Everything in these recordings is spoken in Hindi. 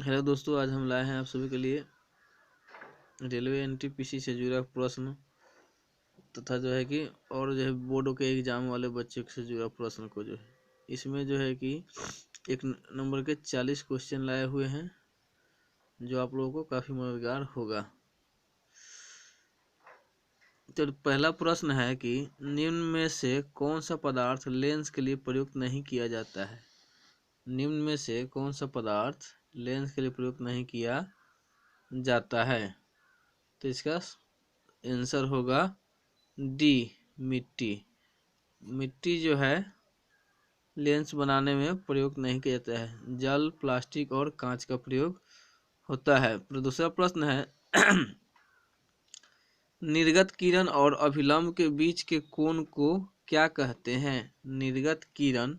हेलो दोस्तों, आज हम लाए हैं आप सभी के लिए रेलवे एनटीपीसी से जुड़ा प्रश्न तथा जो है कि और जो है बोर्डों के एग्जाम वाले बच्चों से जुड़ा प्रश्न को जो है इसमें जो है कि एक नंबर के 40 क्वेश्चन लाए हुए हैं जो आप लोगों को काफ़ी मददगार होगा। तो पहला प्रश्न है कि निम्न में से कौन सा पदार्थ लेंस के लिए प्रयुक्त नहीं किया जाता है। निम्न में से कौन सा पदार्थ लेंस के लिए प्रयुक्त नहीं किया जाता है। तो इसका आंसर होगा डी, मिट्टी। मिट्टी जो है लेंस बनाने में प्रयोग नहीं किया जाता है। जल, प्लास्टिक और कांच का प्रयोग होता है। दूसरा प्रश्न है निर्गत किरण और अभिलंब के बीच के कोण को क्या कहते हैं। निर्गत किरण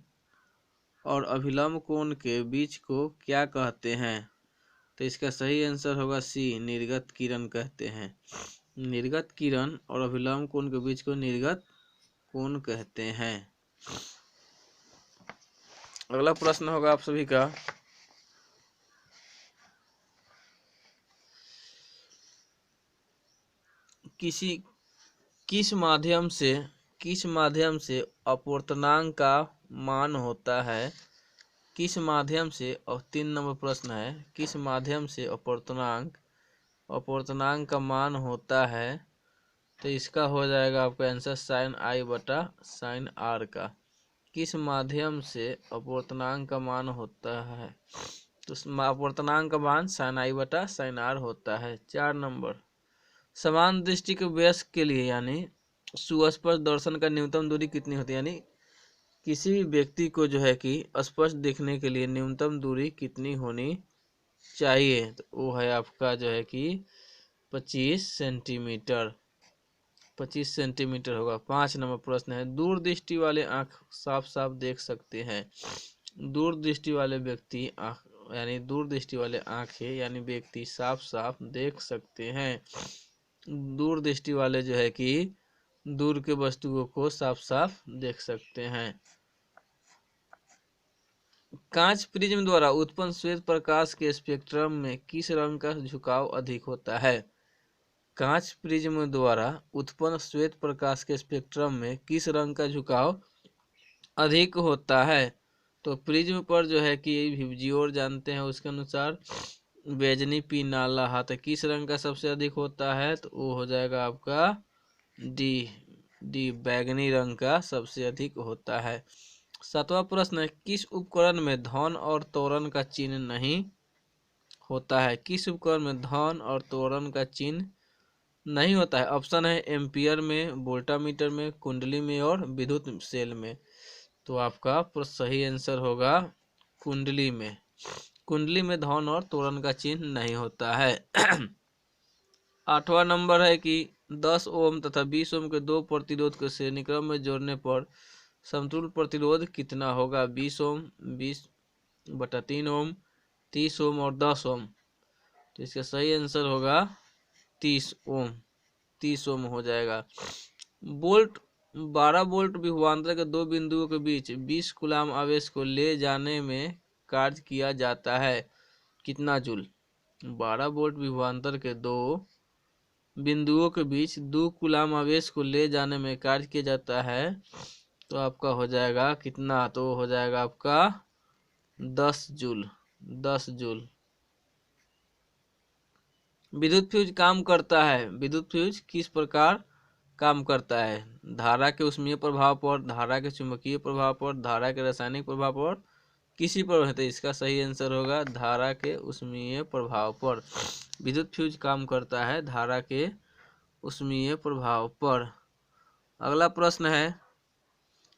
और अभिलंब कोण के बीच को क्या कहते हैं। तो इसका सही आंसर होगा सी, निर्गत किरण कहते हैं। निर्गत किरण और अभिलंब कोण के बीच को निर्गत कोण कहते हैं। अगला प्रश्न होगा आप सभी का किस माध्यम से अपवर्तनांक का मान होता है। किस माध्यम से, और 3 नंबर प्रश्न है, किस माध्यम से अपवर्तनांक का मान होता है। तो इसका हो जाएगा आपका आंसर साइन आई बटा साइन आर का। किस माध्यम से अपवर्तनांक का मान होता है। तो अपवर्तनांक का मान साइन आई बटा साइन आर होता है। 4 नंबर समान दृष्टि के वयस्क के लिए यानी सुस्पष्ट दर्शन का न्यूनतम दूरी कितनी होती है। यानी किसी भी व्यक्ति को जो है कि स्पष्ट देखने के लिए न्यूनतम दूरी कितनी होनी चाहिए। तो वो है आपका जो है कि 25 सेंटीमीटर। 25 सेंटीमीटर होगा। 5 नंबर प्रश्न है दूर दृष्टि वाले आँख साफ साफ देख सकते हैं। दूर दृष्टि वाले व्यक्ति यानी दूर दृष्टि वाले आँखें यानी व्यक्ति साफ साफ देख सकते हैं। दूर दृष्टि वाले जो है कि दूर के वस्तुओं को साफ साफ देख सकते हैं। कांच प्रिज्म द्वारा उत्पन्न श्वेत प्रकाश के स्पेक्ट्रम में किस रंग का झुकाव अधिक होता है। कांच प्रिज्म द्वारा उत्पन्न श्वेत प्रकाश के स्पेक्ट्रम में किस रंग का झुकाव अधिक होता है। तो प्रिज्म पर जो है कि विबजियोर जानते हैं उसके अनुसार बैजनी पीनाला तो किस रंग का सबसे अधिक होता है। तो वो हो जाएगा आपका डी बैगनी रंग का सबसे अधिक होता है। 7वां प्रश्न है किस उपकरण में धन और त्वरण का चिन्ह नहीं होता है। किस उपकरण में धन और त्वरण का चिन्ह नहीं होता है। ऑप्शन है एम्पियर में, वोल्टामीटर में, कुंडली में और विद्युत सेल में। तो आपका सही आंसर होगा कुंडली में। कुंडली में धन और त्वरण का चिन्ह नहीं होता है। 8वां नंबर है कि 10 ओम तथा 20 ओम के दो प्रतिरोध को श्रेणी क्रम में जोड़ने पर समतुल्य प्रतिरोध कितना होगा। 20 ओम, 20/3 ओम, 30 ओम और 10 ओम। तो इसका सही आंसर होगा 30 ओम। 30 ओम हो जाएगा। 12 वोल्ट विभवांतर के दो बिंदुओं के बीच 20 कूलाम आवेश को ले जाने में कार्य किया जाता है कितना जूल। 12 वोल्ट विभवांतर के दो बिंदुओं के बीच 2 कूलाम आवेश को ले जाने में कार्य किया जाता है। तो आपका हो जाएगा कितना। तो हो जाएगा आपका 10 जूल। 10 जूल। विद्युत फ्यूज काम करता है। विद्युत फ्यूज किस प्रकार काम करता है। धारा के ऊष्मीय प्रभाव पर, धारा के चुंबकीय प्रभाव पर, धारा के रासायनिक प्रभाव पर, किसी पर। तो इसका सही आंसर होगा धारा के ऊष्मीय प्रभाव पर। विद्युत फ्यूज काम करता है धारा के ऊष्मीय प्रभाव पर। अगला प्रश्न है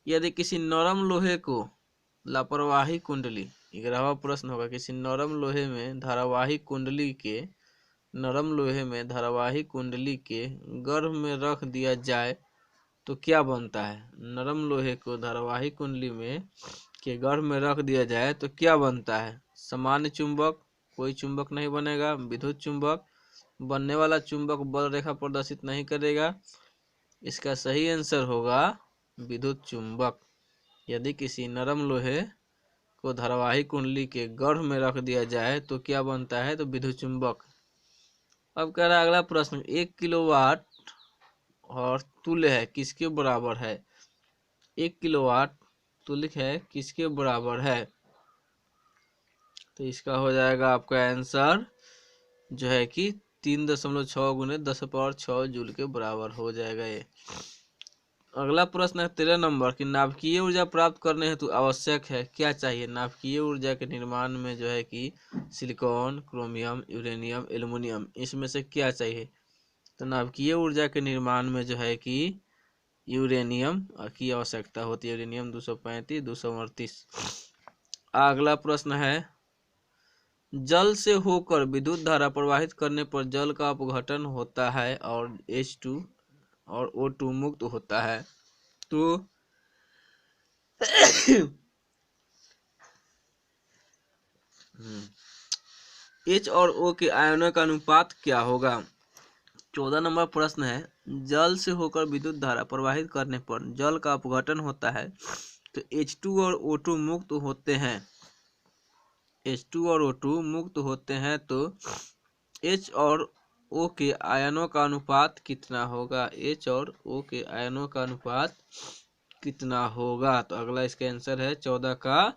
यदि किसी नरम लोहे को लापरवाही कुंडली, 11वां प्रश्न होगा, किसी नरम लोहे में धारावाही कुंडली के गर्भ में रख दिया जाए तो क्या बनता है। नरम लोहे को धारावाही कुंडली में के गर्भ में रख दिया जाए तो क्या बनता है। सामान्य चुंबक, कोई चुंबक नहीं बनेगा। विद्युत चुंबक, बनने वाला चुंबक बल रेखा प्रदर्शित नहीं करेगा। इसका सही आंसर होगा विद्युत चुंबक। यदि किसी नरम लोहे को धारावाही कुंडली के गर्भ में रख दिया जाए तो क्या बनता है? तो विद्युत चुंबक। अब कह रहा है अगला प्रश्न, 1 किलोवाट और तुल्य है किसके बराबर है? 1 किलोवाट तुल्य है किसके बराबर है? तो इसका हो जाएगा आपका आंसर जो है कि 3.6 गुने 10⁻6 जूल के बराबर हो जाएगा ये। अगला प्रश्न है 13 नंबर की, नाभिकीय ऊर्जा प्राप्त करने हेतु आवश्यक है क्या चाहिए? नाभिकीय ऊर्जा के निर्माण में जो है कि सिलिकॉन, क्रोमियम, यूरेनियम, एल्युमिनियम, इसमें से क्या चाहिए? तो नाभिकीय ऊर्जा के निर्माण में जो है कि यूरेनियम की आवश्यकता होती है। यूरेनियम 235, 238। अगला प्रश्न है, जल से होकर विद्युत धारा प्रवाहित करने पर जल का अपघटन होता है और H2 और O2 मुक्त होता है, तो H और O के आयनों का अनुपात क्या होगा? 14 नंबर प्रश्न है, जल से होकर विद्युत धारा प्रवाहित करने पर जल का अपघटन होता है तो H2 और O2 मुक्त होते हैं। H2 और O2 मुक्त होते हैं तो H और O के आयनों का अनुपात कितना होगा? H और O के आयनों का अनुपात कितना होगा? तो अगला इसका आंसर है 14 का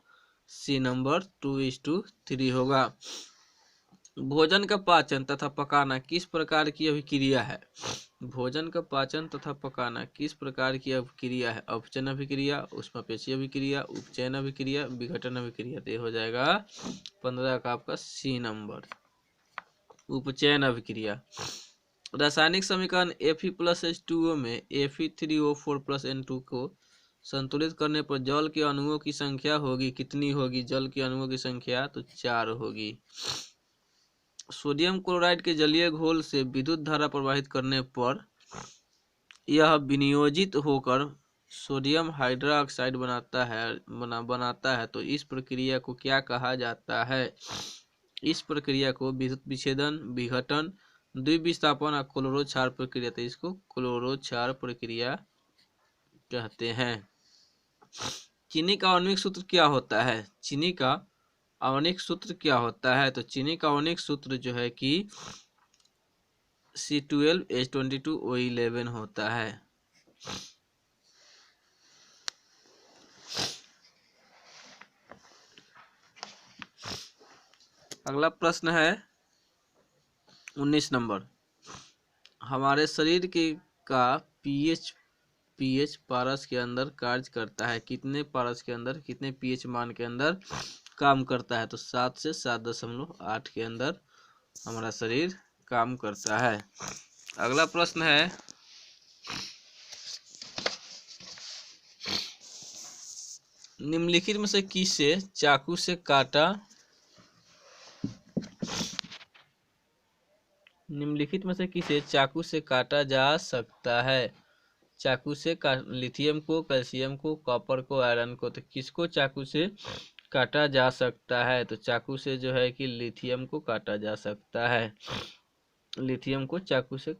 सी नंबर 2:3 होगा। भोजन का पाचन तथा पकाना किस प्रकार की अभिक्रिया है? भोजन का पाचन तथा पकाना किस प्रकार की अभिक्रिया है? अपचयन अभिक्रिया, ऊष्मापेशीय अभिक्रिया, उपचयन अभिक्रिया, विघटन अभिक्रिया। तो हो जाएगा 15 का आपका सी नंबर, उपचयन अभिक्रिया। रासायनिक समीकरण Fe+H2O में Fe3O4+N2 को संतुलित करने पर जल के अणुओं की संख्या होगी कितनी होगी? जल के अणुओं की संख्या तो 4 होगी। सोडियम क्लोराइड के जलीय घोल से विद्युत धारा प्रवाहित करने पर यह विनियोजित होकर सोडियम हाइड्रोक्साइड बनाता है तो इस प्रक्रिया को क्या कहा जाता है? इस प्रक्रिया को विद्युत विच्छेदन, विघटन, द्विविस्थापन और क्लोरो क्षार प्रक्रिया, तो इसको क्लोरो क्षार प्रक्रिया कहते हैं। चीनी का आणविक सूत्र क्या होता है? चीनी का आणविक सूत्र क्या होता है? तो चीनी का आणविक सूत्र जो है कि C12H22O11 होता है। अगला प्रश्न है 19 नंबर, हमारे शरीर के का पीएच पारस के अंदर कार्य करता है कितने पारस के अंदर, कितने पीएच मान के अंदर काम करता है? तो 7 से 7.8 के अंदर हमारा शरीर काम करता है। अगला प्रश्न है निम्नलिखित में से किसे चाकू से काटा जा सकता है? चाकू से लिथियम को, कैल्शियम को, कॉपर को, आयरन को। तो किसको चाकू से काटा जा सकता है? तो चाकू से जो है कि लिथियम को काटा जा सकता है। लिथियम को चाकू से